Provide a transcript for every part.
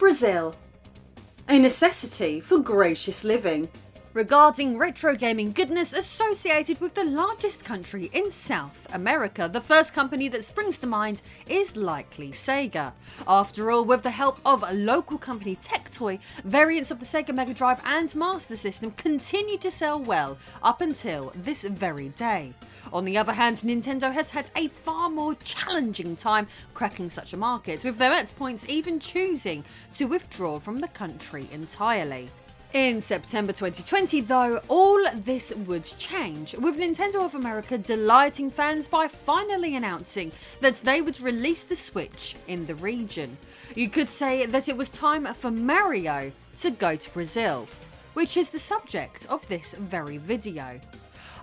Brazil, a necessity for gracious living. Regarding retro gaming goodness associated with the largest country in South America, the first company that springs to mind is likely Sega. After all, with the help of local company Tectoy, variants of the Sega Mega Drive and Master System continue to sell well up until this very day. On the other hand, Nintendo has had a far more challenging time cracking such a market, with them at points even choosing to withdraw from the country entirely. In September 2020 though, all this would change, with Nintendo of America delighting fans by finally announcing that they would release the Switch in the region. You could say that it was time for Mario to go to Brazil, which is the subject of this very video.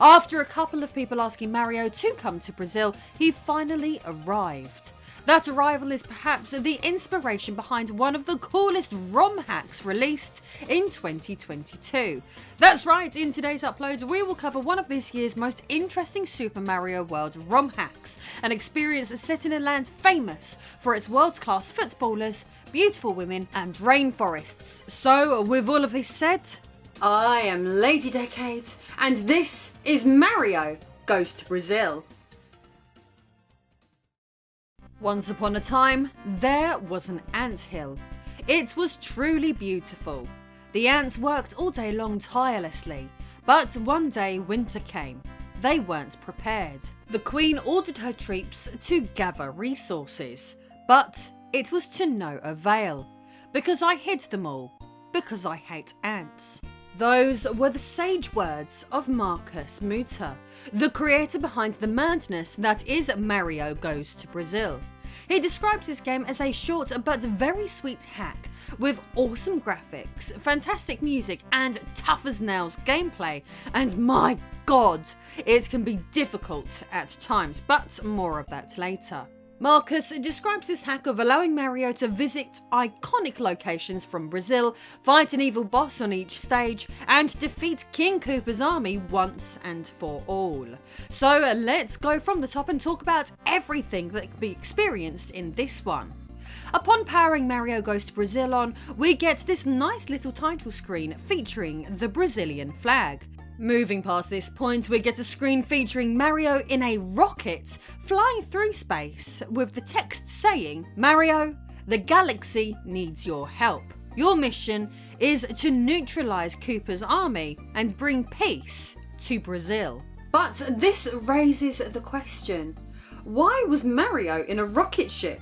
After a couple of people asking Mario to come to Brazil, he finally arrived. That arrival is perhaps the inspiration behind one of the coolest ROM hacks released in 2022. That's right, in today's upload we will cover one of this year's most interesting Super Mario World ROM hacks, an experience set in a land famous for its world-class footballers, beautiful women and rainforests. So with all of this said, I am Lady Decade, and this is Mario Goes to Brazil. Once upon a time, there was an anthill. It was truly beautiful. The ants worked all day long tirelessly, but one day winter came. They weren't prepared. The queen ordered her troops to gather resources, but it was to no avail. Because I hid them all. Because I hate ants. Those were the sage words of Marcus Mutter, the creator behind the madness that is Mario Goes to Brazil. He describes this game as a short but very sweet hack with awesome graphics, fantastic music and tough as nails gameplay, and my god, it can be difficult at times, but more of that later. Marcus describes this hack of allowing Mario to visit iconic locations from Brazil, fight an evil boss on each stage, and defeat King Koopa's army once and for all. So let's go from the top and talk about everything that can be experienced in this one. Upon powering Mario Goes to Brazil on, we get this nice little title screen featuring the Brazilian flag. Moving past this point, we get a screen featuring Mario in a rocket flying through space with the text saying, "Mario, the galaxy needs your help. Your mission is to neutralize Koopa's army and bring peace to Brazil." But this raises the question, why was Mario in a rocket ship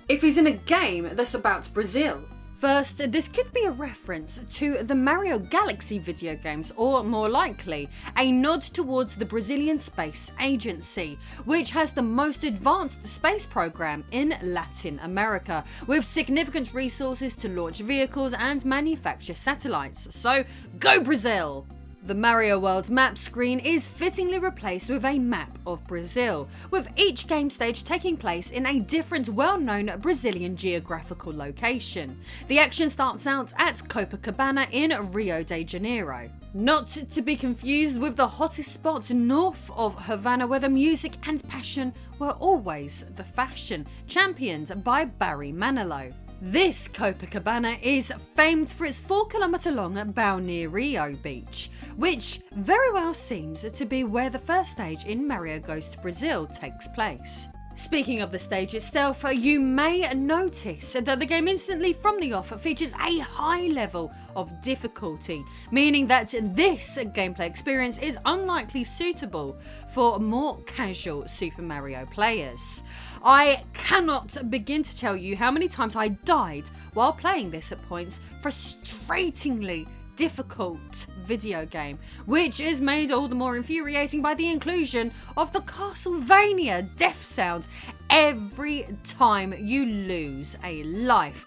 if he's in a game that's about Brazil? First, this could be a reference to the Mario Galaxy video games, or more likely, a nod towards the Brazilian Space Agency, which has the most advanced space program in Latin America, with significant resources to launch vehicles and manufacture satellites. So, go Brazil! The Mario World map screen is fittingly replaced with a map of Brazil, with each game stage taking place in a different well-known Brazilian geographical location. The action starts out at Copacabana in Rio de Janeiro. Not to be confused with the hottest spot north of Havana, where the music and passion were always the fashion, championed by Barry Manilow. This Copacabana is famed for its 4-kilometre long Balneario beach, which very well seems to be where the first stage in Mario Goes to Brazil takes place. Speaking of the stage itself, you may notice that the game instantly from the off features a high level of difficulty, meaning that this gameplay experience is unlikely suitable for more casual Super Mario players. I cannot begin to tell you how many times I died while playing this at points. Frustratingly difficult video game, which is made all the more infuriating by the inclusion of the Castlevania death sound every time you lose a life.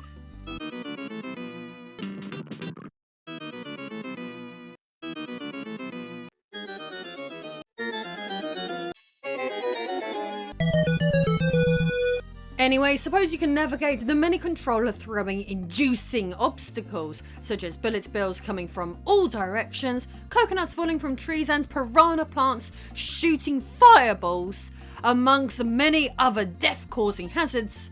Anyway, suppose you can navigate the many controller throwing inducing obstacles, such as bullet bills coming from all directions, coconuts falling from trees and piranha plants shooting fireballs, amongst many other death-causing hazards.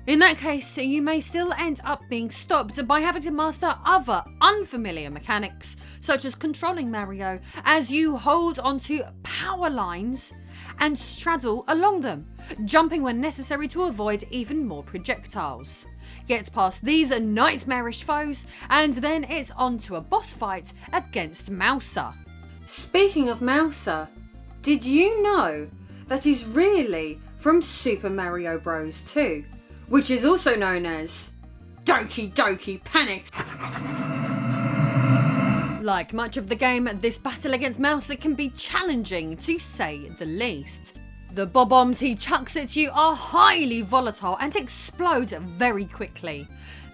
In that case, you may still end up being stopped by having to master other unfamiliar mechanics, such as controlling Mario as you hold onto power lines and straddle along them, jumping when necessary to avoid even more projectiles. Get past these nightmarish foes, and then it's on to a boss fight against Mouser. Speaking of Mouser, did you know that he's really from Super Mario Bros. 2, which is also known as Doki Doki Panic? Like much of the game, this battle against Mouser can be challenging to say the least. The bob-bombs he chucks at you are highly volatile and explode very quickly.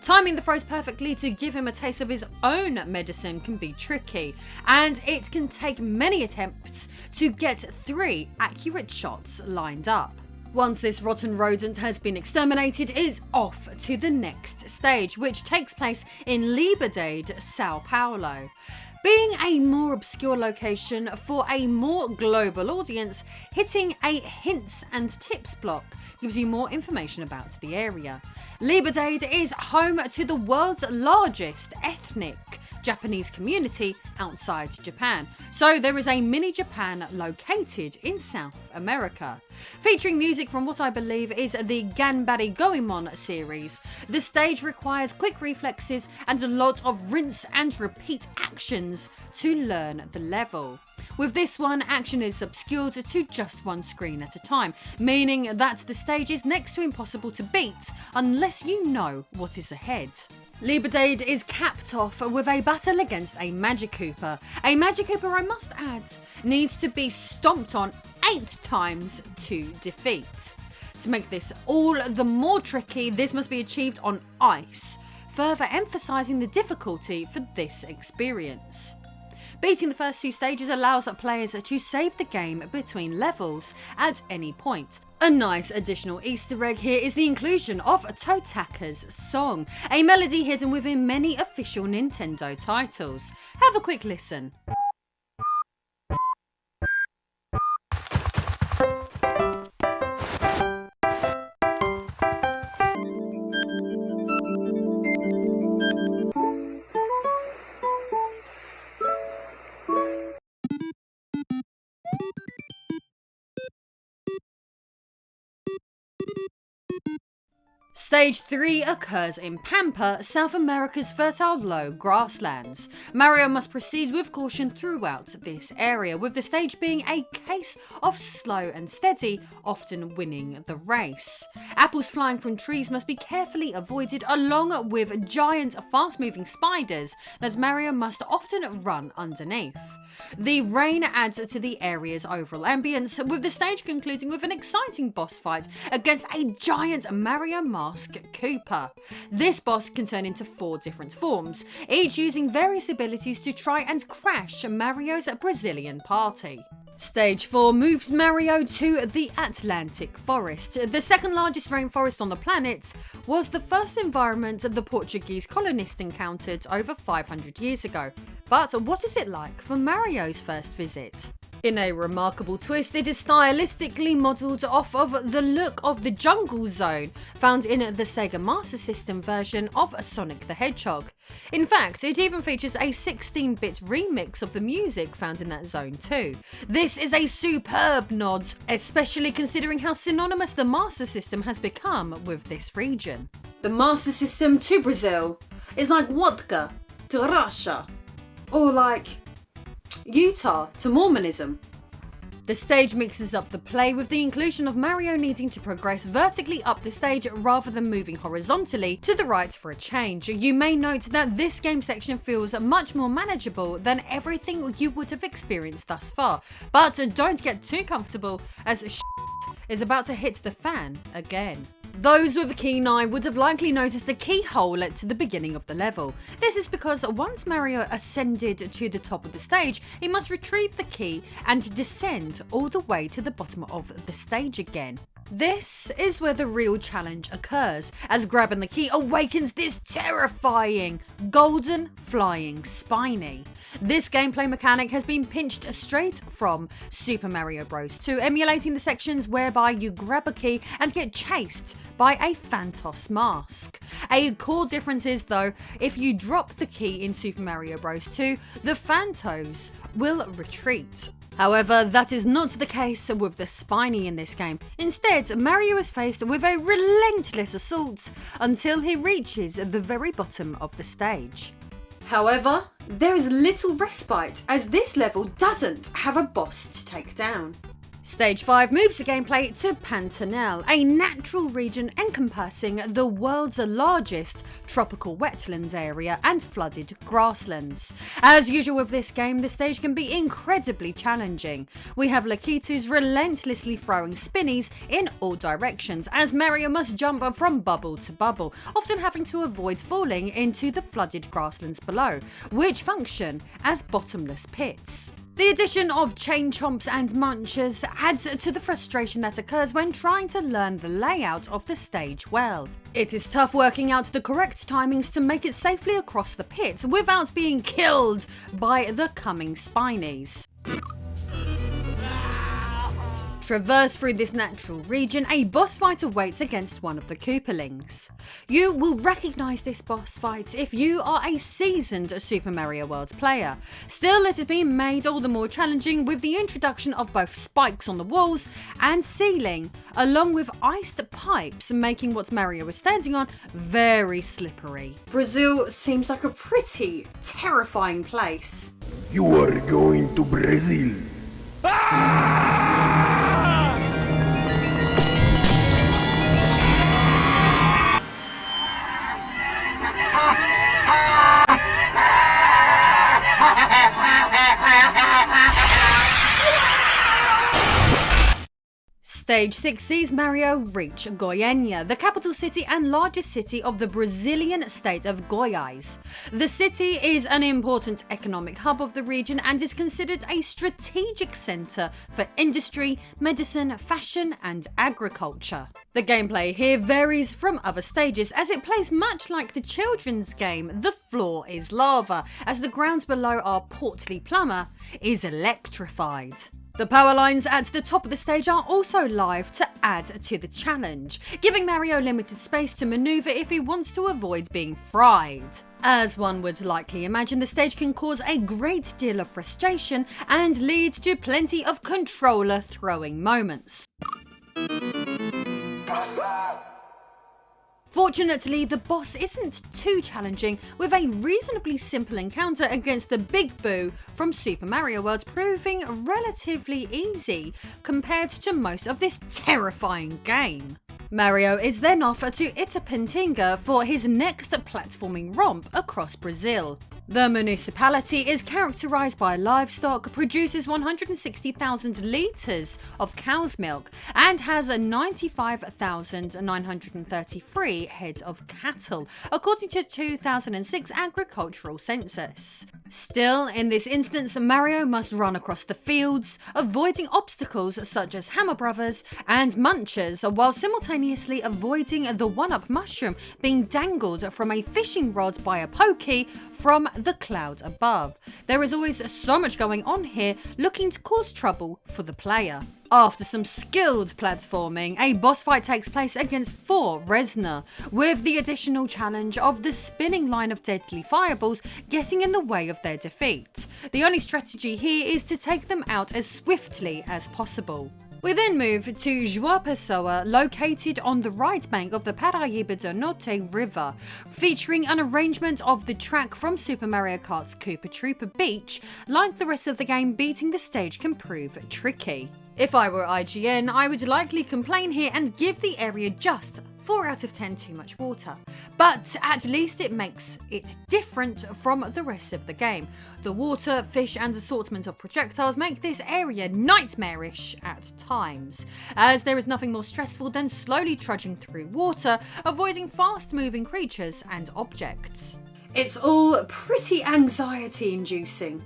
Timing the throws perfectly to give him a taste of his own medicine can be tricky, and it can take many attempts to get 3 accurate shots lined up. Once this rotten rodent has been exterminated, it's off to the next stage, which takes place in Liberdade, Sao Paulo. Being a more obscure location for a more global audience, hitting a hints and tips block gives you more information about the area. Liberdade is home to the world's largest ethnic Japanese community outside Japan, so there is a mini Japan located in South America. Featuring music from what I believe is the Ganbare Goemon series, the stage requires quick reflexes and a lot of rinse and repeat actions to learn the level. With this one, action is obscured to just one screen at a time, meaning that the stage is next to impossible to beat unless you know what is ahead. Liberdade is capped off with a battle against a Magic Koopa. A Magic Koopa, I must add, needs to be stomped on 8 times to defeat. To make this all the more tricky, this must be achieved on ice, further emphasising the difficulty for this experience. Beating the first 2 stages allows players to save the game between levels at any point. A nice additional Easter egg here is the inclusion of Totaka's song, a melody hidden within many official Nintendo titles. Have a quick listen. Stage 3 occurs in Pampa, South America's fertile low grasslands. Mario must proceed with caution throughout this area, with the stage being a case of slow and steady, often winning the race. Apples flying from trees must be carefully avoided, along with giant fast-moving spiders that Mario must often run underneath. The rain adds to the area's overall ambience, with the stage concluding with an exciting boss fight against a giant Mario Mask Koopa. This boss can turn into 4 different forms, each using various abilities to try and crash Mario's Brazilian party. Stage 4 moves Mario to the Atlantic Forest. The second largest rainforest on the planet was the first environment the Portuguese colonists encountered over 500 years ago. But what is it like for Mario's first visit? In a remarkable twist, it is stylistically modelled off of the look of the Jungle Zone found in the Sega Master System version of Sonic the Hedgehog. In fact, it even features a 16-bit remix of the music found in that zone too. This is a superb nod, especially considering how synonymous the Master System has become with this region. The Master System to Brazil is like vodka to Russia, or like Utah to Mormonism. The stage mixes up the play with the inclusion of Mario needing to progress vertically up the stage rather than moving horizontally to the right for a change. You may note that this game section feels much more manageable than everything you would have experienced thus far, but don't get too comfortable as shit is about to hit the fan again. Those with a keen eye would have likely noticed a keyhole at the beginning of the level. This is because once Mario ascended to the top of the stage, he must retrieve the key and descend all the way to the bottom of the stage again. This is where the real challenge occurs, as grabbing the key awakens this terrifying, golden flying Spiny. This gameplay mechanic has been pinched straight from Super Mario Bros. 2, emulating the sections whereby you grab a key and get chased by a Phantos mask. A core difference is though, if you drop the key in Super Mario Bros. 2, the Phantos will retreat. However, that is not the case with the Spiny in this game. Instead, Mario is faced with a relentless assault until he reaches the very bottom of the stage. However, there is little respite as this level doesn't have a boss to take down. Stage 5 moves the gameplay to Pantanal, a natural region encompassing the world's largest tropical wetland area and flooded grasslands. As usual with this game, the stage can be incredibly challenging. We have Lakitus relentlessly throwing spinnies in all directions as Mario must jump from bubble to bubble, often having to avoid falling into the flooded grasslands below, which function as bottomless pits. The addition of chain chomps and munchers adds to the frustration that occurs when trying to learn the layout of the stage well. It is tough working out the correct timings to make it safely across the pits without being killed by the coming Spinies. Traverse through this natural region, a boss fight awaits against one of the Koopalings. You will recognise this boss fight if you are a seasoned Super Mario World player. Still, it has been made all the more challenging with the introduction of both spikes on the walls and ceiling, along with iced pipes, making what Mario is standing on very slippery. Brazil seems like a pretty terrifying place. You are going to Brazil. Stage 6 sees Mario reach Goiânia, the capital city and largest city of the Brazilian state of Goiás. The city is an important economic hub of the region and is considered a strategic centre for industry, medicine, fashion and agriculture. The gameplay here varies from other stages as it plays much like the children's game The Floor is Lava, as the grounds below our portly plumber is electrified. The power lines at the top of the stage are also live to add to the challenge, giving Mario limited space to manoeuvre if he wants to avoid being fried. As one would likely imagine, the stage can cause a great deal of frustration and lead to plenty of controller throwing moments. Fortunately, the boss isn't too challenging, with a reasonably simple encounter against the Big Boo from Super Mario World proving relatively easy compared to most of this terrifying game. Mario is then off to Itapentinga for his next platforming romp across Brazil. The municipality is characterised by livestock, produces 160,000 litres of cow's milk, and has 95,933 head of cattle, according to 2006 agricultural census. Still, in this instance, Mario must run across the fields, avoiding obstacles such as Hammer Brothers and Munchers, while simultaneously avoiding the one-up mushroom being dangled from a fishing rod by a pokey from the cloud above. There is always so much going on here, looking to cause trouble for the player. After some skilled platforming, a boss fight takes place against 4 Resna, with the additional challenge of the spinning line of deadly fireballs getting in the way of their defeat. The only strategy here is to take them out as swiftly as possible. We then move to João Pessoa, located on the right bank of the Paraíba do Norte River, featuring an arrangement of the track from Super Mario Kart's Koopa Troopa Beach. Like the rest of the game, beating the stage can prove tricky. If I were IGN, I would likely complain here and give the area just 4 out of 10 too much water, but at least it makes it different from the rest of the game. The water, fish and assortment of projectiles make this area nightmarish at times, as there is nothing more stressful than slowly trudging through water, avoiding fast moving creatures and objects. It's all pretty anxiety inducing.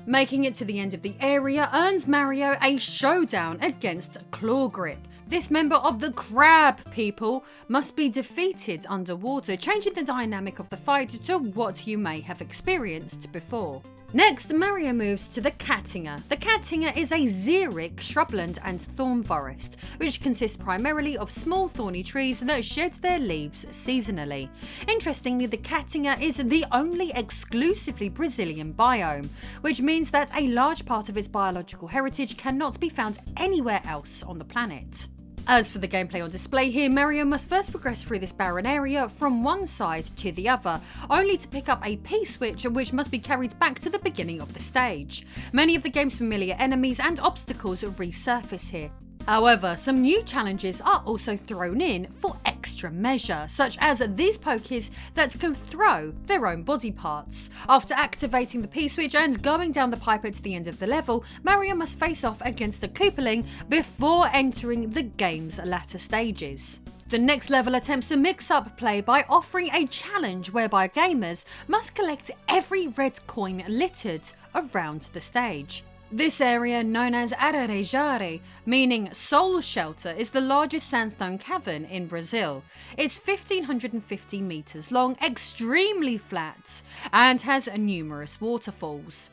Making it to the end of the area earns Mario a showdown against Claw Grip, This member of the crab people must be defeated underwater, changing the dynamic of the fight to what you may have experienced before. Next, Mario moves to the Caatinga. The Caatinga is a xeric shrubland and thorn forest, which consists primarily of small thorny trees that shed their leaves seasonally. Interestingly, the Caatinga is the only exclusively Brazilian biome, which means that a large part of its biological heritage cannot be found anywhere else on the planet. As for the gameplay on display here, Mario must first progress through this barren area from one side to the other, only to pick up a P-switch which must be carried back to the beginning of the stage. Many of the game's familiar enemies and obstacles resurface here. However, some new challenges are also thrown in for extra measure, such as these pokies that can throw their own body parts. After activating the P-switch and going down the pipe at the end of the level, Mario must face off against a Koopaling before entering the game's latter stages. The next level attempts to mix up play by offering a challenge whereby gamers must collect every red coin littered around the stage. This area, known as Aroê Jari, meaning Soul Shelter, is the largest sandstone cavern in Brazil. It's 1,550 meters long, extremely flat, and has numerous waterfalls.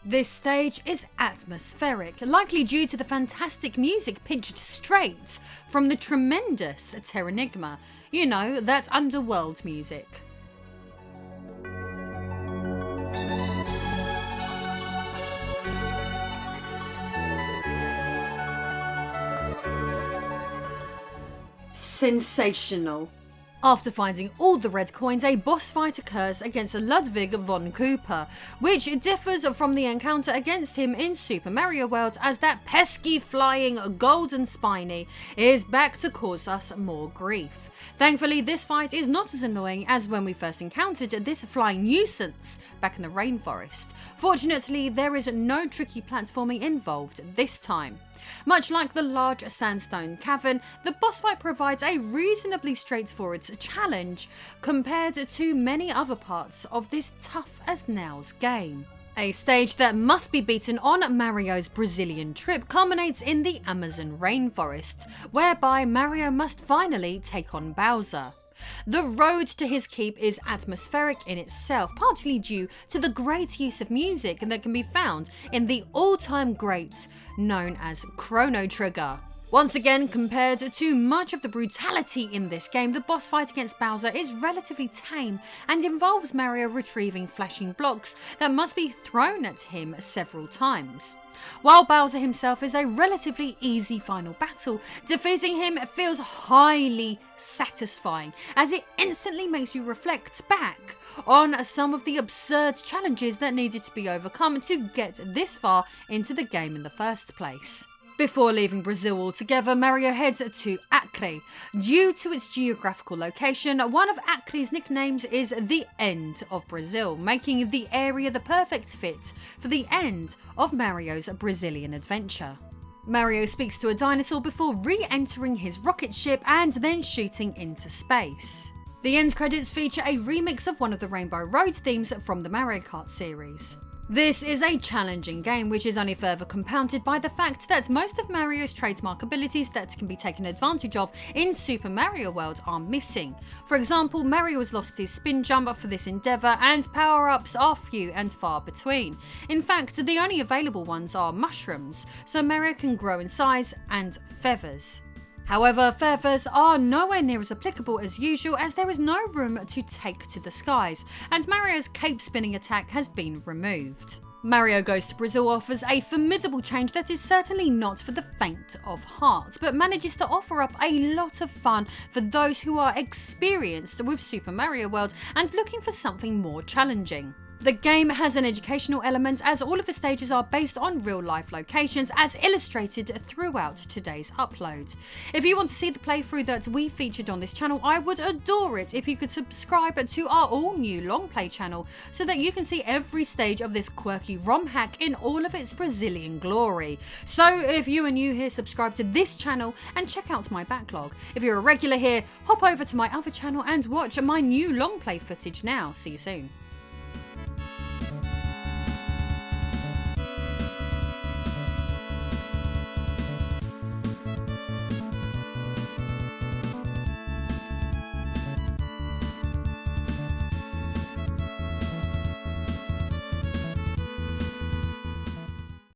This stage is atmospheric, likely due to the fantastic music pitched straight from the tremendous Terranigma. You know, that underworld music. Sensational. After finding all the red coins, a boss fight occurs against Ludwig von Koopa, which differs from the encounter against him in Super Mario World, as that pesky flying golden spiny is back to cause us more grief. Thankfully, this fight is not as annoying as when we first encountered this flying nuisance back in the rainforest. Fortunately, there is no tricky platforming involved this time. Much like the large sandstone cavern, the boss fight provides a reasonably straightforward challenge compared to many other parts of this tough-as-nails game. A stage that must be beaten on Mario's Brazilian trip culminates in the Amazon rainforest, whereby Mario must finally take on Bowser. The road to his keep is atmospheric in itself, partly due to the great use of music that can be found in the all-time great known as Chrono Trigger. Once again, compared to much of the brutality in this game, the boss fight against Bowser is relatively tame and involves Mario retrieving flashing blocks that must be thrown at him several times. While Bowser himself is a relatively easy final battle, defeating him feels highly satisfying, as it instantly makes you reflect back on some of the absurd challenges that needed to be overcome to get this far into the game in the first place. Before leaving Brazil altogether, Mario heads to Acre. Due to its geographical location, one of Acre's nicknames is the End of Brazil, making the area the perfect fit for the end of Mario's Brazilian adventure. Mario speaks to a dinosaur before re-entering his rocket ship and then shooting into space. The end credits feature a remix of one of the Rainbow Road themes from the Mario Kart series. This is a challenging game, which is only further compounded by the fact that most of Mario's trademark abilities that can be taken advantage of in Super Mario World are missing. For example, Mario has lost his spin jump for this endeavour, and power-ups are few and far between. In fact, the only available ones are mushrooms, so Mario can grow in size, and feathers. However, feathers are nowhere near as applicable as usual, as there is no room to take to the skies, and Mario's cape spinning attack has been removed. Mario Goes to Brazil offers a formidable change that is certainly not for the faint of heart, but manages to offer up a lot of fun for those who are experienced with Super Mario World and looking for something more challenging. The game has an educational element, as all of the stages are based on real-life locations, as illustrated throughout today's upload. If you want to see the playthrough that we featured on this channel, I would adore it if you could subscribe to our all-new Longplay channel so that you can see every stage of this quirky ROM hack in all of its Brazilian glory. So if you are new here, subscribe to this channel and check out my backlog. If you're a regular here, hop over to my other channel and watch my new Longplay footage now. See you soon.